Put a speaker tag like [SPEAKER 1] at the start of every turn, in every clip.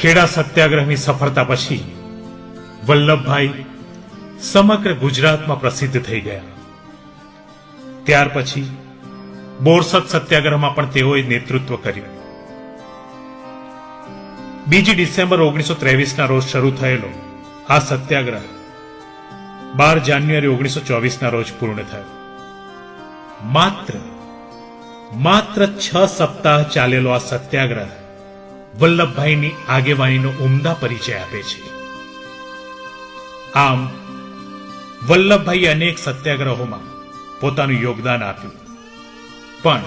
[SPEAKER 1] ખેડા સત્યાગ્રહની સફળતા પછી વલ્લભભાઈ સમગ્ર ગુજરાતમાં પ્રસિદ્ધ થઈ ગયા. ત્યાર પછી બોરસદ સત્યાગ્રહમાં પણ તેઓએ નેતૃત્વ કર્યું. 2 ડિસેમ્બર 1923ના રોજ શરૂ થયેલો આ સત્યાગ્રહ 12 જાન્યુઆરી 1924ના રોજ પૂર્ણ થયો. માત્ર 6 સપ્તાહ ચાલેલો આ સત્યાગ્રહ વલ્લભભાઈની આગેવાનીનો ઉમદા પરિચય આપે છે. આમ વલ્લભભાઈએ અનેક સત્યાગ્રહોમાં પોતાનું યોગદાન આપ્યું, પણ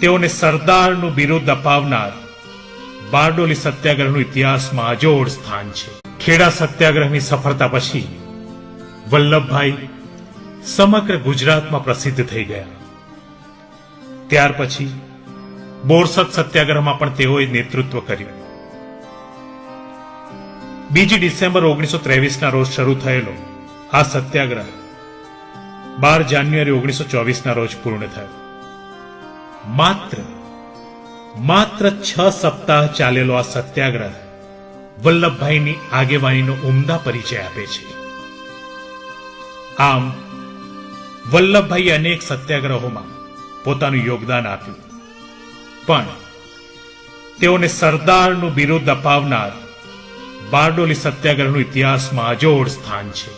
[SPEAKER 1] તેઓને સરદારનું બિરુદ અપાવનાર બારડોલી સત્યાગ્રહનું ઇતિહાસમાં અજોડ સ્થાન છે. ખેડા સત્યાગ્રહની સફળતા પછી વલ્લભભાઈ સમગ્ર ગુજરાતમાં પ્રસિદ્ધ થઈ ગયા. ત્યાર પછી બોરસદ સત્યાગ્રહમાં પણ તેઓએ નેતૃત્વ કર્યું. 2 ડિસેમ્બર 1923ના રોજ શરૂ થયેલો આ સત્યાગ્રહ 12 જાન્યુઆરી 1924ના રોજ પૂર્ણ થયો. માત્ર 6 સપ્તાહ ચાલેલો આ સત્યાગ્રહ વલ્લભભાઈની આગેવાનીનો ઉમદા પરિચય આપે છે. આમ વલ્લભભાઈએ અનેક સત્યાગ્રહોમાં પોતાનું યોગદાન આપ્યું, પણ તેઓને સરદારનું બિરુદ અપાવનાર બારડોલી સત્યાગ્રહનું ઇતિહાસમાં અજોડ સ્થાન છે.